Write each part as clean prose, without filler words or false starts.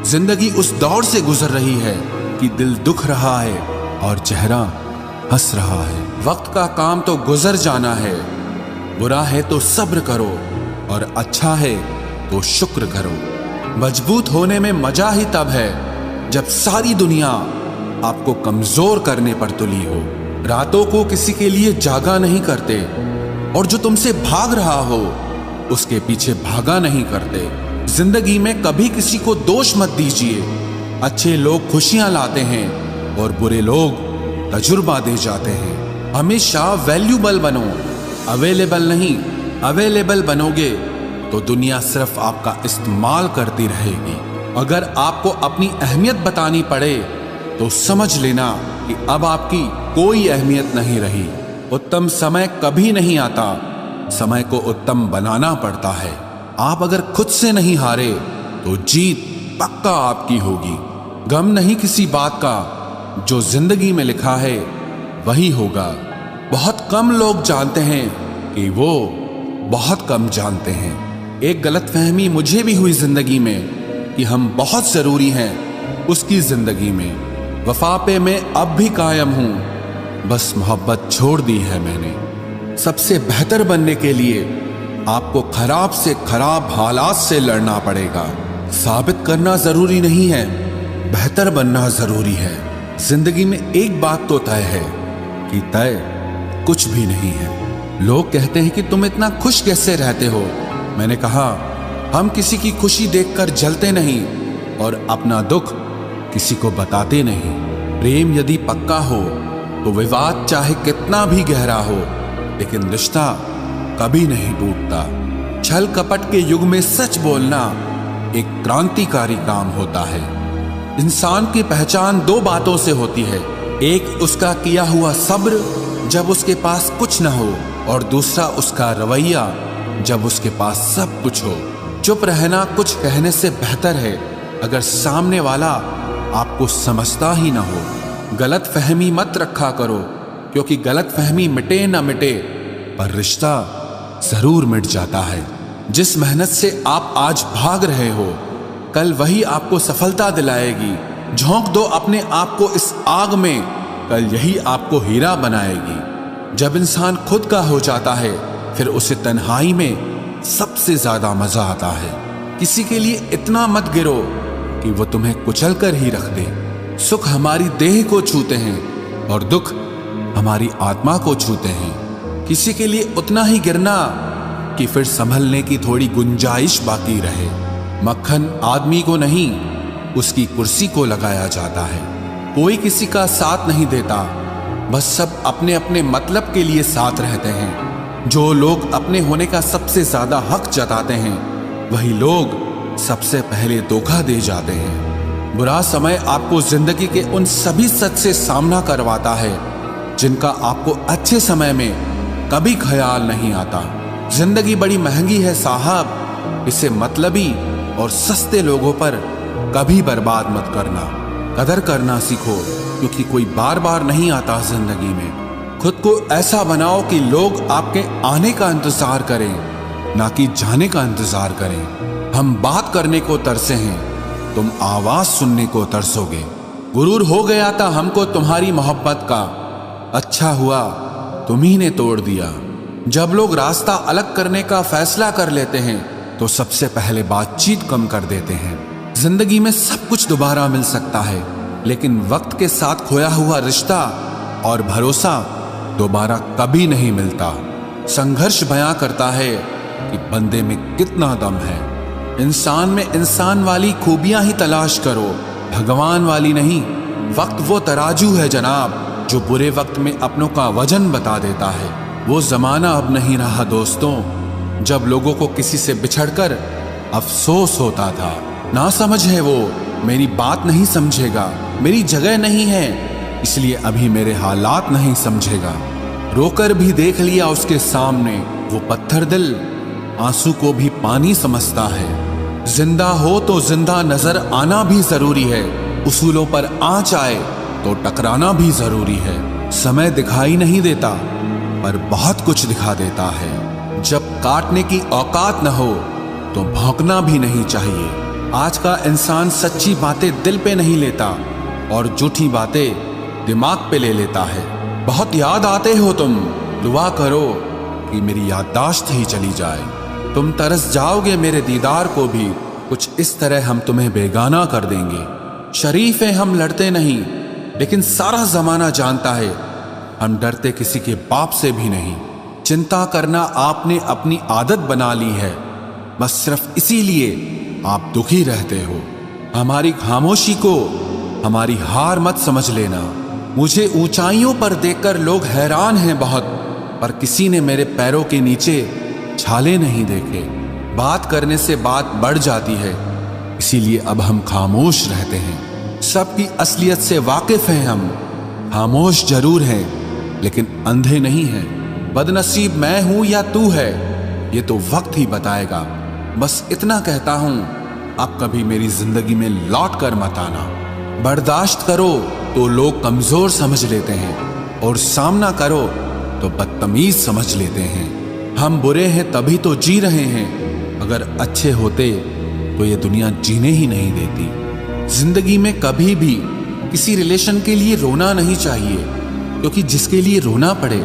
जिंदगी उस दौर से गुजर रही है कि दिल दुख रहा है और चेहरा हंस रहा है। वक्त का काम तो गुजर जाना है, बुरा है तो सब्र करो और अच्छा है तो शुक्र करो। मजबूत होने में मजा ही तब है जब सारी दुनिया आपको कमजोर करने पर तुली हो। रातों को किसी के लिए जागा नहीं करते और जो तुमसे भाग रहा हो उसके पीछे भागा नहीं करते। जिंदगी में कभी किसी को दोष मत दीजिए। अच्छे लोग खुशियां लाते हैं और बुरे लोग तजुर्बा दे जाते हैं। हमेशा वैल्यूबल बनो, अवेलेबल नहीं। अवेलेबल बनोगे तो दुनिया सिर्फ आपका इस्तेमाल करती रहेगी। अगर आपको अपनी अहमियत बतानी पड़े तो समझ लेना कि अब आपकी कोई अहमियत नहीं रही। उत्तम समय कभी नहीं आता, समय को उत्तम बनाना पड़ता है। आप अगर खुद से नहीं हारे तो जीत पक्का आपकी होगी। गम नहीं किसी बात का, जो जिंदगी में लिखा है वही होगा। बहुत कम लोग जानते हैं कि वो बहुत कम जानते हैं। एक गलतफहमी मुझे भी हुई जिंदगी में कि हम बहुत जरूरी हैं उसकी जिंदगी में। वफा पे मैं अब भी कायम हूं, बस मोहब्बत छोड़ दी है मैंने। सबसे बेहतर बनने के लिए आपको खराब से खराब हालात से लड़ना पड़ेगा। साबित करना जरूरी नहीं है, बेहतर बनना जरूरी है। जिंदगी में एक बात तो तय है कि तय कुछ भी नहीं है। लोग कहते हैं कि तुम इतना खुश कैसे रहते हो। मैंने कहा, हम किसी की खुशी देखकर जलते नहीं और अपना दुख किसी को बताते नहीं। प्रेम यदि पक्का हो तो विवाद चाहे कितना भी गहरा हो, लेकिन रिश्ता कभी नहीं टूटता। छल कपट के युग में सच बोलना एक क्रांतिकारी काम होता है। इंसान की पहचान दो बातों से होती है, एक उसका किया हुआ सब्र जब उसके पास कुछ न हो, और दूसरा उसका रवैया जब उसके पास सब कुछ हो। चुप रहना कुछ कहने से बेहतर है अगर सामने वाला आपको समझता ही ना हो। गलत फहमी मत रखा करो, क्योंकि गलत फहमी मिटे ना मिटे पर रिश्ता जरूर मिट जाता है। जिस मेहनत से आप आज भाग रहे हो, कल वही आपको सफलता दिलाएगी। झोंक दो अपने आप को इस आग में, कल यही आपको हीरा बनाएगी। जब इंसान खुद का हो जाता है, फिर उसे तन्हाई में सबसे ज्यादा मजा आता है। किसी के लिए इतना मत गिरो कि वो तुम्हें कुचल कर ही रख दे। सुख हमारी देह को छूते हैं और दुख हमारी आत्मा को छूते हैं। किसी के लिए उतना ही गिरना कि फिर संभलने की थोड़ी गुंजाइश बाकी रहे। मक्खन आदमी को नहीं, उसकी कुर्सी को लगाया जाता है। कोई किसी का साथ नहीं देता, बस सब अपने अपने मतलब के लिए साथ रहते हैं। जो लोग अपने होने का सबसे ज्यादा हक जताते हैं, वही लोग सबसे पहले धोखा दे जाते हैं। बुरा समय आपको जिंदगी के उन सभी सच से सामना करवाता है जिनका आपको अच्छे समय में कभी ख्याल नहीं आता। जिंदगी बड़ी महंगी है साहब, इसे मतलबी और सस्ते लोगों पर कभी बर्बाद मत करना। कदर करना सीखो, क्योंकि कोई बार बार नहीं आता जिंदगी में। खुद को ऐसा बनाओ कि लोग आपके आने का इंतजार करें, ना कि जाने का इंतजार करें। हम बात करने को तरसे हैं, तुम आवाज सुनने को तरसोगे। गुरूर हो गया था हमको तुम्हारी मोहब्बत का, अच्छा हुआ तुम्ही ने तोड़ दिया। जब लोग रास्ता अलग करने का फैसला कर लेते हैं तो सबसे पहले बातचीत कम कर देते हैं। जिंदगी में सब कुछ दोबारा मिल सकता है, लेकिन वक्त के साथ खोया हुआ रिश्ता और भरोसा दोबारा कभी नहीं मिलता। संघर्ष बयां करता है कि बंदे में कितना दम है। इंसान में इंसान वाली खूबियां ही तलाश करो, भगवान वाली नहीं। वक्त वो तराजू है जनाब, जो बुरे वक्त में अपनों का वजन बता देता है। वो जमाना अब नहीं रहा दोस्तों, जब लोगों को किसी से बिछड़कर अफसोस होता था। ना समझ है वो, मेरी बात नहीं समझेगा, मेरी जगह नहीं है, इसलिए अभी मेरे हालात नहीं समझेगा। रोकर भी देख लिया उसके सामने, वो पत्थर दिल आंसू को भी पानी समझता है। जिंदा हो तो जिंदा नजर आना भी जरूरी है, उसूलों पर आंच आए तो टकराना भी जरूरी है। समय दिखाई नहीं देता, पर बहुत कुछ दिखा देता है। जब काटने की औकात न हो तो भौंकना भी नहीं चाहिए। आज का इंसान सच्ची बातें दिल पे नहीं लेता और झूठी बातें दिमाग पे ले लेता है। बहुत याद आते हो तुम, दुआ करो कि मेरी याददाश्त ही चली जाए। तुम तरस जाओगे मेरे दीदार को भी, कुछ इस तरह हम तुम्हें बेगाना कर देंगे। शरीफ हैं हम, लड़ते नहीं, लेकिन सारा जमाना जानता है हम डरते किसी के बाप से भी नहीं। चिंता करना आपने अपनी आदत बना ली है, बस सिर्फ इसीलिए आप दुखी रहते हो। हमारी खामोशी को हमारी हार मत समझ लेना। मुझे ऊंचाइयों पर देखकर लोग हैरान हैं बहुत, पर किसी ने मेरे पैरों के नीचे छाले नहीं देखे। बात करने से बात बढ़ जाती है, इसीलिए अब हम खामोश रहते हैं। सबकी असलियत से वाकिफ हैं हम, खामोश जरूर हैं लेकिन अंधे नहीं हैं। बदनसीब मैं हूं या तू है, ये तो वक्त ही बताएगा। बस इतना कहता हूं, अब कभी मेरी जिंदगी में लौट कर मत आना। बर्दाश्त करो तो लोग कमजोर समझ लेते हैं, और सामना करो तो बदतमीज समझ लेते हैं। हम बुरे हैं तभी तो जी रहे हैं, अगर अच्छे होते तो ये दुनिया जीने ही नहीं देती। जिंदगी में कभी भी किसी रिलेशन के लिए रोना नहीं चाहिए, क्योंकि जिसके लिए रोना पड़े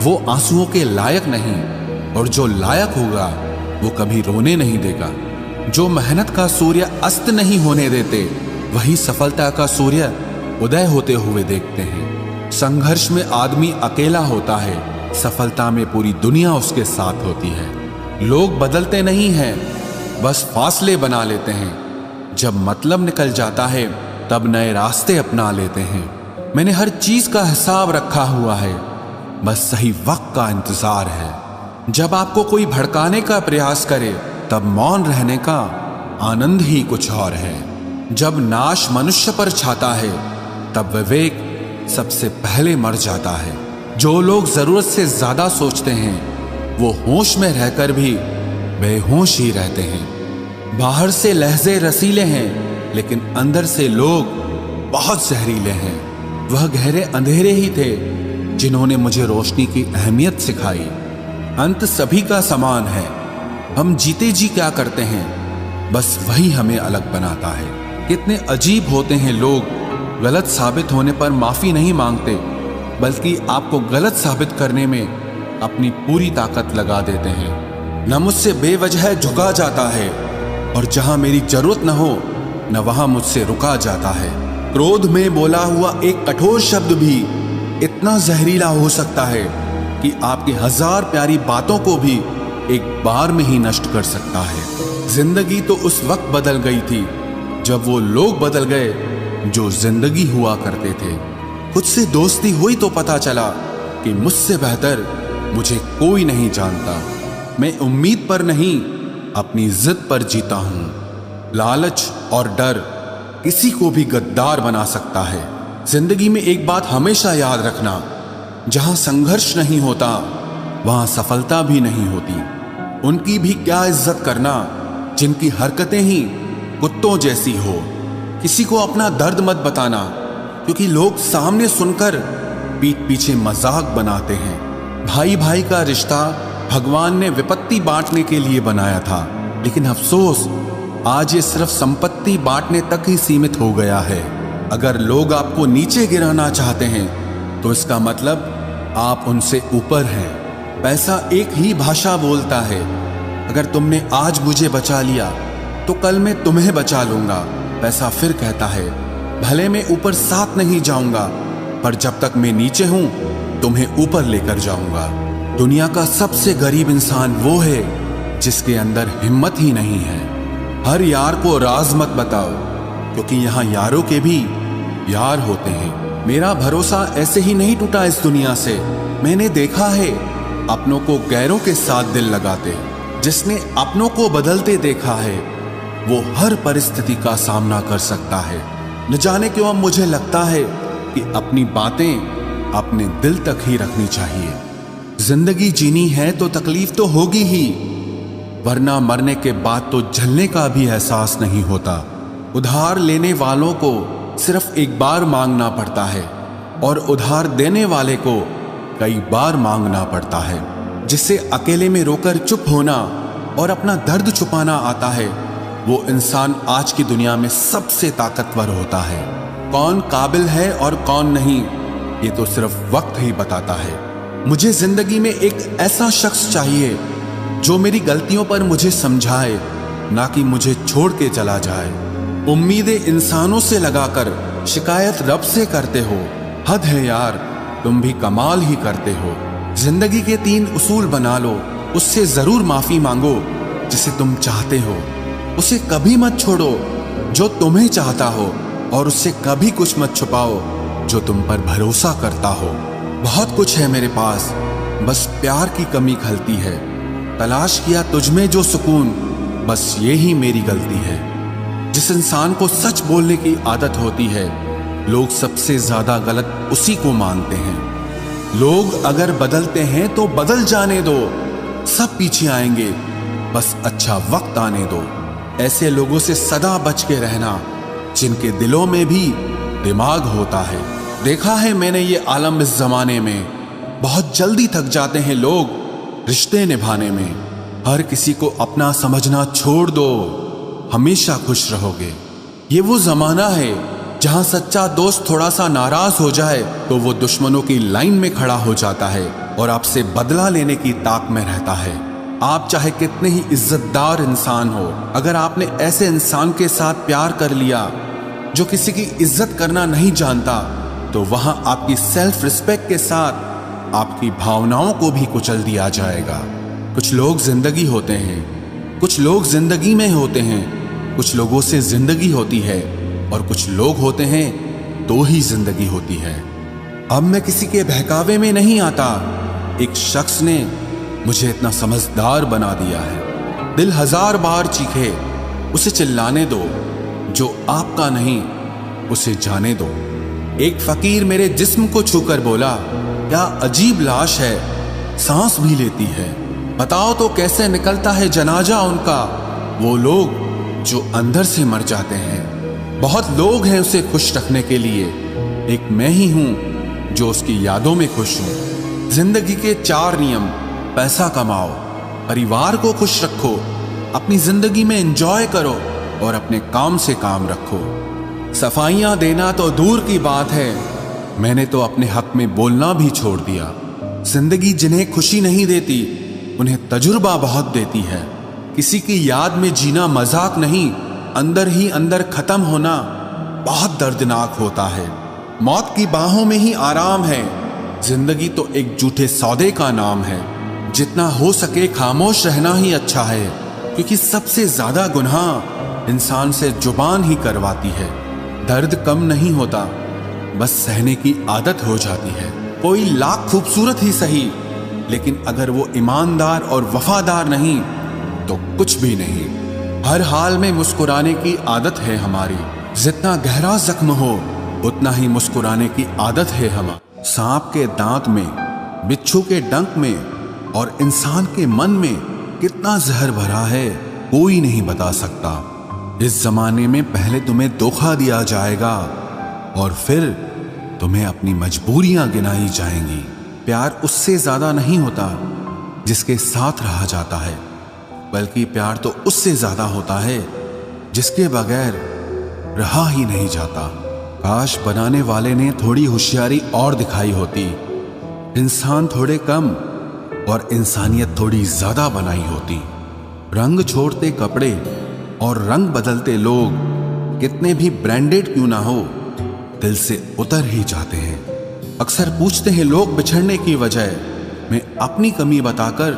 वो आंसुओं के लायक नहीं, और जो लायक होगा वो कभी रोने नहीं देगा। जो मेहनत का सूर्य अस्त नहीं होने देते, वही सफलता का सूर्य उदय होते हुए देखते हैं। संघर्ष में आदमी अकेला होता है, सफलता में पूरी दुनिया उसके साथ होती है। लोग बदलते नहीं हैं, बस फासले बना लेते हैं। जब मतलब निकल जाता है तब नए रास्ते अपना लेते हैं। मैंने हर चीज का हिसाब रखा हुआ है, बस सही वक्त का इंतजार है। जब आपको कोई भड़काने का प्रयास करे तब मौन रहने का आनंद ही कुछ और है। जब नाश मनुष्य पर छाता है तब विवेक सबसे पहले मर जाता है। जो लोग जरूरत से ज्यादा सोचते हैं वो होश में रहकर भी बेहोश ही रहते हैं। बाहर से लहजे रसीले हैं, लेकिन अंदर से लोग बहुत जहरीले हैं। वह गहरे अंधेरे ही थे जिन्होंने मुझे रोशनी की अहमियत सिखाई। अंत सभी का समान है, हम जीते जी क्या करते हैं बस वही हमें अलग बनाता है। कितने अजीब होते हैं लोग, गलत साबित होने पर माफी नहीं मांगते, बल्कि आपको गलत साबित करने में अपनी पूरी ताकत लगा देते हैं। न मुझसे बेवजह झुका जाता है, और जहां मेरी जरूरत न हो न वहां मुझसे रुका जाता है। क्रोध में बोला हुआ एक कठोर शब्द भी इतना जहरीला हो सकता है कि आपकी 1000 प्यारी बातों को भी एक बार में ही नष्ट कर सकता है। जिंदगी तो उस वक्त बदल गई थी जब वो लोग बदल गए जो जिंदगी हुआ करते थे। खुद से दोस्ती हुई तो पता चला कि मुझसे बेहतर मुझे कोई नहीं जानता। मैं उम्मीद पर नहीं, अपनी जिद पर जीता हूं। लालच और डर किसी को भी गद्दार बना सकता है। जिंदगी में एक बात हमेशा याद रखना, जहां संघर्ष नहीं होता वहां सफलता भी नहीं होती। उनकी भी क्या इज्जत करना जिनकी हरकतें ही कुत्तों जैसी हो। किसी को अपना दर्द मत बताना, क्योंकि लोग सामने सुनकर पीठ पीछे मजाक बनाते हैं। भाई भाई का रिश्ता भगवान ने विपत्ति बांटने के लिए बनाया था, लेकिन अफसोस आज ये सिर्फ संपत्ति बांटने तक ही सीमित हो गया है। अगर लोग आपको नीचे गिराना चाहते हैं तो इसका मतलब आप उनसे ऊपर हैं। पैसा एक ही भाषा बोलता है। अगर तुमने आज मुझे बचा लिया तो कल मैं तुम्हें बचा लूंगा। पैसा फिर कहता है, भले मैं ऊपर साथ नहीं जाऊंगा, पर जब तक मैं नीचे हूं तुम्हें ऊपर लेकर जाऊंगा। दुनिया का सबसे गरीब इंसान वो है जिसके अंदर हिम्मत ही नहीं है। हर यार को राज मत बताओ, क्योंकि यहाँ यारों के भी यार होते हैं। मेरा भरोसा ऐसे ही नहीं टूटा इस दुनिया से। मैंने देखा है अपनों को गैरों के साथ दिल लगाते। जिसने अपनों को बदलते देखा है वो हर परिस्थिति का सामना कर सकता है। न जाने क्यों अब मुझे लगता है कि अपनी बातें अपने दिल तक ही रखनी चाहिए। जिंदगी जीनी है तो तकलीफ तो होगी ही, वरना मरने के बाद तो जलने का भी एहसास नहीं होता। उधार लेने वालों को सिर्फ एक बार मांगना पड़ता है, और उधार देने वाले को कई बार मांगना पड़ता है। जिसे अकेले में रोकर चुप होना और अपना दर्द छुपाना आता है, वो इंसान आज की दुनिया में सबसे ताकतवर होता है। कौन काबिल है और कौन नहीं, ये तो सिर्फ वक्त ही बताता है। मुझे जिंदगी में एक ऐसा शख्स चाहिए जो मेरी गलतियों पर मुझे समझाए, ना कि मुझे छोड़ के चला जाए। उम्मीदें इंसानों से लगाकर शिकायत रब से करते हो। हद है यार, तुम भी कमाल ही करते हो। जिंदगी के 3 उसूल बना लो, उससे जरूर माफी मांगो जिसे तुम चाहते हो। उसे कभी मत छोड़ो जो तुम्हें चाहता हो, और उससे कभी कुछ मत छुपाओ जो तुम पर भरोसा करता हो। बहुत कुछ है मेरे पास, बस प्यार की कमी खलती है। तलाश किया तुझमें जो सुकून, बस ये ही मेरी गलती है। जिस इंसान को सच बोलने की आदत होती है, लोग सबसे ज्यादा गलत उसी को मानते हैं। लोग अगर बदलते हैं तो बदल जाने दो, सब पीछे आएंगे, बस अच्छा वक्त आने दो। ऐसे लोगों से सदा बच के रहना जिनके दिलों में भी दिमाग होता है। देखा है मैंने ये आलम इस जमाने में, बहुत जल्दी थक जाते हैं लोग रिश्ते निभाने में। हर किसी को अपना समझना छोड़ दो, हमेशा खुश रहोगे। ये वो जमाना है जहां सच्चा दोस्त थोड़ा सा नाराज हो जाए तो वो दुश्मनों की लाइन में खड़ा हो जाता है और आपसे बदला लेने की ताक में रहता है। आप चाहे कितने ही इज्जतदार इंसान हो, अगर आपने ऐसे इंसान के साथ प्यार कर लिया जो किसी की इज्जत करना नहीं जानता, तो वहां आपकी सेल्फ रिस्पेक्ट के साथ आपकी भावनाओं को भी कुचल दिया जाएगा। कुछ लोग जिंदगी होते हैं, कुछ लोग जिंदगी में होते हैं, कुछ लोगों से जिंदगी होती है, और कुछ लोग होते हैं तो ही जिंदगी होती है। अब मैं किसी के बहकावे में नहीं आता। एक शख्स ने मुझे इतना समझदार बना दिया है। दिल 1000 बार चीखे, उसे चिल्लाने दो। जो आपका नहीं उसे जाने दो। एक फकीर मेरे जिस्म को छूकर बोला, क्या अजीब लाश है, सांस भी लेती है। बताओ तो कैसे निकलता है जनाजा उनका, वो लोग जो अंदर से मर जाते हैं। बहुत लोग हैं उसे खुश रखने के लिए, एक मैं ही हूं जो उसकी यादों में खुश हूं। जिंदगी के 4 नियम: पैसा कमाओ, परिवार को खुश रखो, अपनी जिंदगी में एंजॉय करो और अपने काम से काम रखो। सफाइयां देना तो दूर की बात है, मैंने तो अपने हक में बोलना भी छोड़ दिया। जिंदगी जिन्हें खुशी नहीं देती उन्हें तजुर्बा बहुत देती है। किसी की याद में जीना मजाक नहीं, अंदर ही अंदर खत्म होना बहुत दर्दनाक होता है। मौत की बाहों में ही आराम है। जिंदगी तो एक झूठे सौदे का नाम है। जितना हो सके खामोश रहना ही अच्छा है, क्योंकि सबसे ज्यादा गुनाह इंसान से जुबान ही करवाती है। दर्द कम नहीं होता, बस सहने की आदत हो जाती है। कोई लाख खूबसूरत ही सही, लेकिन अगर वो ईमानदार और वफादार नहीं तो कुछ भी नहीं। हर हाल में मुस्कुराने की आदत है हमारी। जितना गहरा जख्म हो उतना ही मुस्कुराने की आदत है हमारी। सांप के दांत में, बिच्छू के डंक में और इंसान के मन में कितना जहर भरा है कोई नहीं बता सकता। इस जमाने में पहले तुम्हें धोखा दिया जाएगा और फिर तुम्हें अपनी मजबूरियां गिनाई जाएंगी। प्यार उससे ज्यादा नहीं होता जिसके साथ रहा जाता है, बल्कि प्यार तो उससे ज्यादा होता है जिसके बगैर रहा ही नहीं जाता। काश बनाने वाले ने थोड़ी होशियारी और दिखाई होती, इंसान थोड़े कम और इंसानियत थोड़ी ज्यादा बनाई होती। रंग छोड़ते कपड़े और रंग बदलते लोग कितने भी ब्रांडेड क्यों ना हो, दिल से उतर ही जाते हैं। अक्सर पूछते हैं लोग बिछड़ने की वजह, मैं अपनी कमी बताकर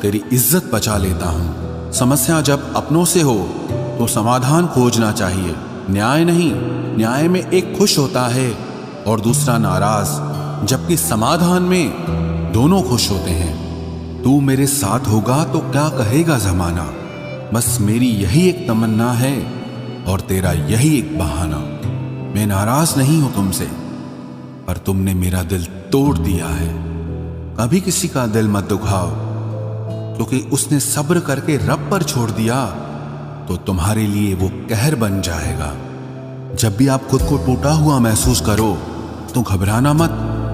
तेरी इज्जत बचा लेता हूं। समस्या जब अपनों से हो तो समाधान खोजना चाहिए, न्याय नहीं। न्याय में एक खुश होता है और दूसरा नाराज, जबकि समाधान में दोनों खुश होते हैं। तू मेरे साथ होगा तो क्या कहेगा जमाना, बस मेरी यही एक तमन्ना है और तेरा यही एक बहाना। मैं नाराज नहीं हूं तुमसे, पर तुमने मेरा दिल तोड़ दिया है। कभी किसी का दिल मत दुखाओ, क्योंकि उसने सब्र करके रब पर छोड़ दिया तो तुम्हारे लिए वो कहर बन जाएगा। जब भी आप खुद को टूटा हुआ महसूस करो तो घबराना मत,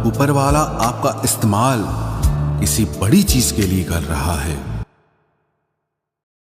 ऊपर वाला आपका इस्तेमाल किसी बड़ी चीज के लिए कर रहा है।